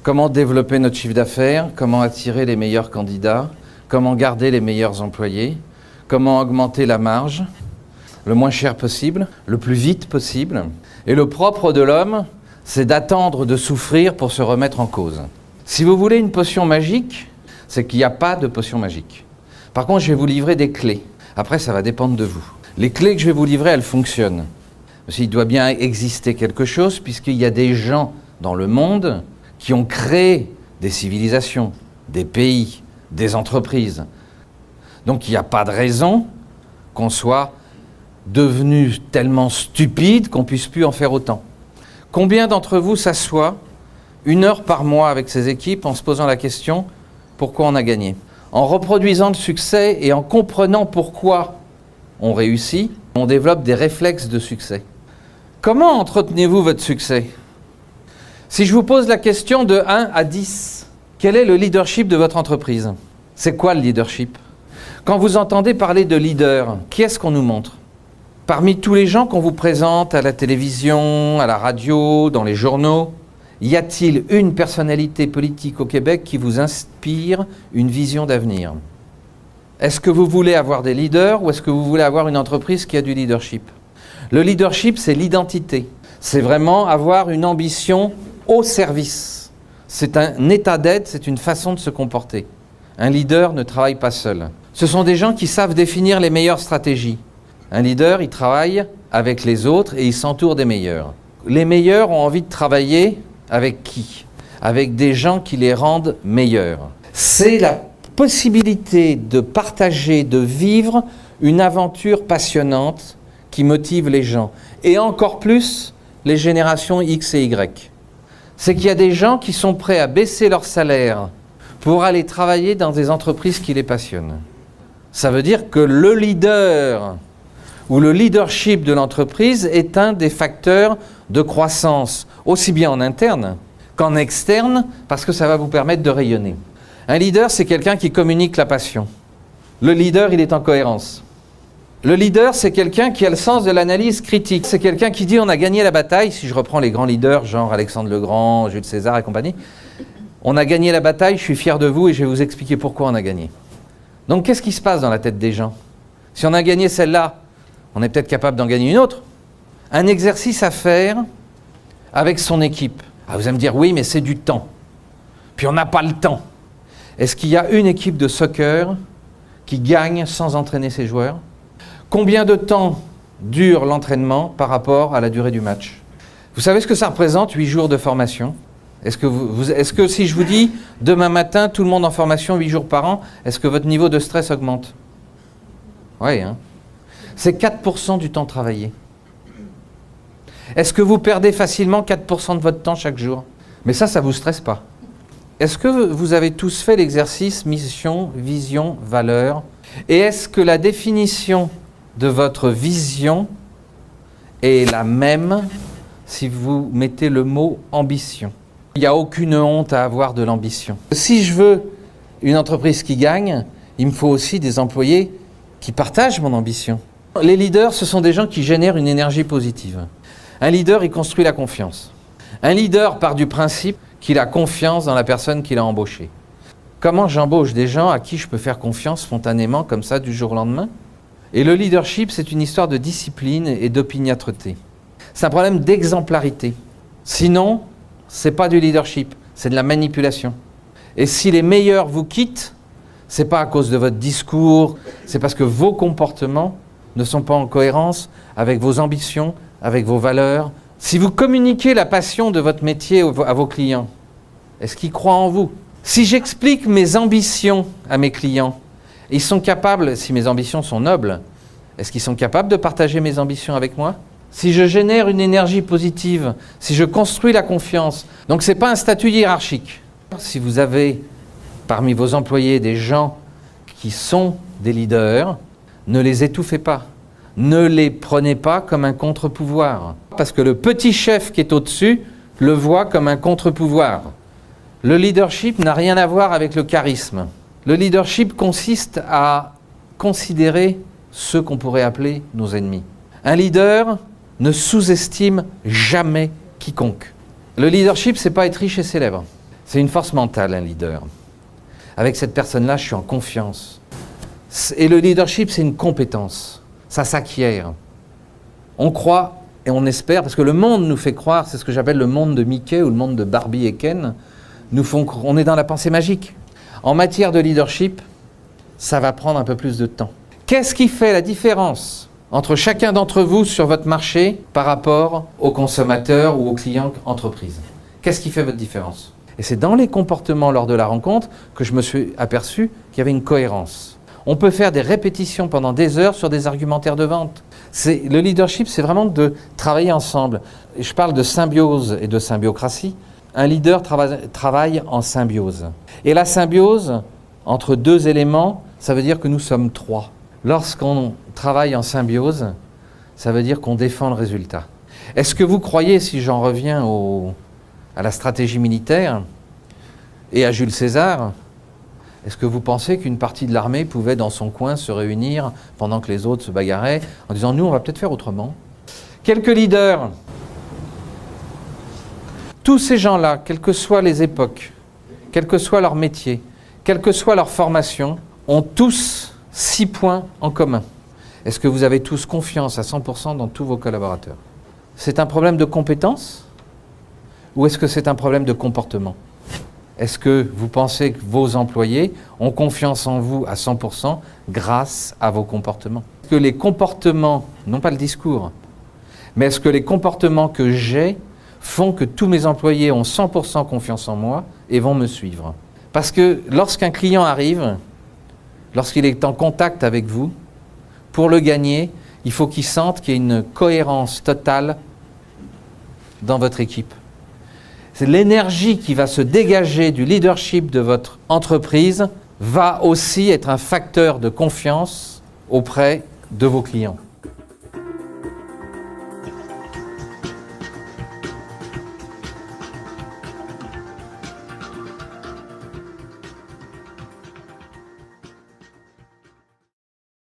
Comment développer notre chiffre d'affaires, comment attirer les meilleurs candidats, comment garder les meilleurs employés, comment augmenter la marge, le moins cher possible, le plus vite possible. Et le propre de l'homme, c'est d'attendre de souffrir pour se remettre en cause. Si vous voulez une potion magique, c'est qu'il n'y a pas de potion magique. Par contre, je vais vous livrer des clés. Après, ça va dépendre de vous. Les clés que je vais vous livrer, elles fonctionnent. Il doit bien exister quelque chose, puisqu'il y a des gens dans le monde qui ont créé des civilisations, des pays, des entreprises. Donc il n'y a pas de raison qu'on soit devenu tellement stupide qu'on ne puisse plus en faire autant. Combien d'entre vous s'assoient 1 heure par mois avec ces équipes en se posant la question « Pourquoi on a gagné ?» En reproduisant le succès et en comprenant pourquoi on réussit, on développe des réflexes de succès. Comment entretenez-vous votre succès? Si je vous pose la question de 1 à 10, quel est le leadership de votre entreprise? C'est quoi le leadership? Quand vous entendez parler de leader, qui est-ce qu'on nous montre? Parmi tous les gens qu'on vous présente à la télévision, à la radio, dans les journaux, y a-t-il une personnalité politique au Québec qui vous inspire une vision d'avenir? Est-ce que vous voulez avoir des leaders ou est-ce que vous voulez avoir une entreprise qui a du leadership? Le leadership, c'est l'identité. C'est vraiment avoir une ambition au service. C'est un état d'être, c'est une façon de se comporter. Un leader ne travaille pas seul. Ce sont des gens qui savent définir les meilleures stratégies. Un leader, il travaille avec les autres et il s'entoure des meilleurs. Les meilleurs ont envie de travailler avec qui? Avec des gens qui les rendent meilleurs. C'est la possibilité de partager, de vivre une aventure passionnante qui motive les gens. Et encore plus, les générations X et Y. C'est qu'il y a des gens qui sont prêts à baisser leur salaire pour aller travailler dans des entreprises qui les passionnent. Ça veut dire que le leader ou le leadership de l'entreprise est un des facteurs de croissance, aussi bien en interne qu'en externe, parce que ça va vous permettre de rayonner. Un leader, c'est quelqu'un qui communique la passion. Le leader, il est en cohérence. Le leader, c'est quelqu'un qui a le sens de l'analyse critique. C'est quelqu'un qui dit on a gagné la bataille, si je reprends les grands leaders, genre Alexandre le Grand, Jules César et compagnie, on a gagné la bataille, je suis fier de vous et je vais vous expliquer pourquoi on a gagné. Donc qu'est-ce qui se passe dans la tête des gens? Si on a gagné celle-là, on est peut-être capable d'en gagner une autre. Un exercice à faire avec son équipe. Ah, vous allez me dire, oui, mais c'est du temps. Puis on n'a pas le temps. Est-ce qu'il y a une équipe de soccer qui gagne sans entraîner ses joueurs? Combien de temps dure l'entraînement par rapport à la durée du match? Vous savez ce que ça représente, 8 jours de formation? Est-ce que si je vous dis, demain matin, tout le monde en formation 8 jours par an, est-ce que votre niveau de stress augmente? Oui, hein? C'est 4% du temps travaillé. Est-ce que vous perdez facilement 4% de votre temps chaque jour? Mais ça ne vous stresse pas. Est-ce que vous avez tous fait l'exercice mission, vision, valeur? Et est-ce que la définition de votre vision est la même si vous mettez le mot ambition? Il n'y a aucune honte à avoir de l'ambition. Si je veux une entreprise qui gagne, il me faut aussi des employés qui partagent mon ambition. Les leaders, ce sont des gens qui génèrent une énergie positive. Un leader, il construit la confiance. Un leader part du principe qu'il a confiance dans la personne qu'il a embauchée. Comment j'embauche des gens à qui je peux faire confiance spontanément, comme ça, du jour au lendemain? Et le leadership, c'est une histoire de discipline et d'opiniâtreté. C'est un problème d'exemplarité. Sinon, c'est pas du leadership, c'est de la manipulation. Et si les meilleurs vous quittent, c'est pas à cause de votre discours, c'est parce que vos comportements ne sont pas en cohérence avec vos ambitions, avec vos valeurs. Si vous communiquez la passion de votre métier à vos clients, est-ce qu'ils croient en vous? Si j'explique mes ambitions à mes clients, ils sont capables, si mes ambitions sont nobles, est-ce qu'ils sont capables de partager mes ambitions avec moi? Si je génère une énergie positive, si je construis la confiance, donc ce n'est pas un statut hiérarchique. Si vous avez parmi vos employés des gens qui sont des leaders, ne les étouffez pas. Ne les prenez pas comme un contre-pouvoir. Parce que le petit chef qui est au-dessus le voit comme un contre-pouvoir. Le leadership n'a rien à voir avec le charisme. Le leadership consiste à considérer ceux qu'on pourrait appeler nos ennemis. Un leader ne sous-estime jamais quiconque. Le leadership, c'est pas être riche et célèbre. C'est une force mentale, un leader. Avec cette personne-là, je suis en confiance. Et le leadership, c'est une compétence. Ça s'acquiert. On croit et on espère, parce que le monde nous fait croire, c'est ce que j'appelle le monde de Mickey ou le monde de Barbie et Ken, on est dans la pensée magique. En matière de leadership, ça va prendre un peu plus de temps. Qu'est-ce qui fait la différence entre chacun d'entre vous sur votre marché par rapport aux consommateurs ou aux clients entreprises? Qu'est-ce qui fait votre différence? Et c'est dans les comportements lors de la rencontre que je me suis aperçu qu'il y avait une cohérence. On peut faire des répétitions pendant des heures sur des argumentaires de vente. Le leadership, c'est vraiment de travailler ensemble. Et je parle de symbiose et de symbiocratie. Un leader travaille en symbiose. Et la symbiose, entre deux éléments, ça veut dire que nous sommes trois. Lorsqu'on travaille en symbiose, ça veut dire qu'on défend le résultat. Est-ce que vous croyez, si j'en reviens à la stratégie militaire et à Jules César, est-ce que vous pensez qu'une partie de l'armée pouvait dans son coin se réunir pendant que les autres se bagarraient en disant « nous, on va peut-être faire autrement ». Quelques leaders, tous ces gens-là, quelles que soient les époques, quel que soit leur métier, quelle que soit leur formation, ont tous 6 points en commun. Est-ce que vous avez tous confiance à 100% dans tous vos collaborateurs? C'est un problème de compétence ou est-ce que c'est un problème de comportement? Est-ce que vous pensez que vos employés ont confiance en vous à 100% grâce à vos comportements? Est-ce que les comportements, non pas le discours, mais est-ce que les comportements que j'ai font que tous mes employés ont 100% confiance en moi et vont me suivre? Parce que lorsqu'un client arrive, lorsqu'il est en contact avec vous, pour le gagner, il faut qu'il sente qu'il y a une cohérence totale dans votre équipe. C'est l'énergie qui va se dégager du leadership de votre entreprise va aussi être un facteur de confiance auprès de vos clients.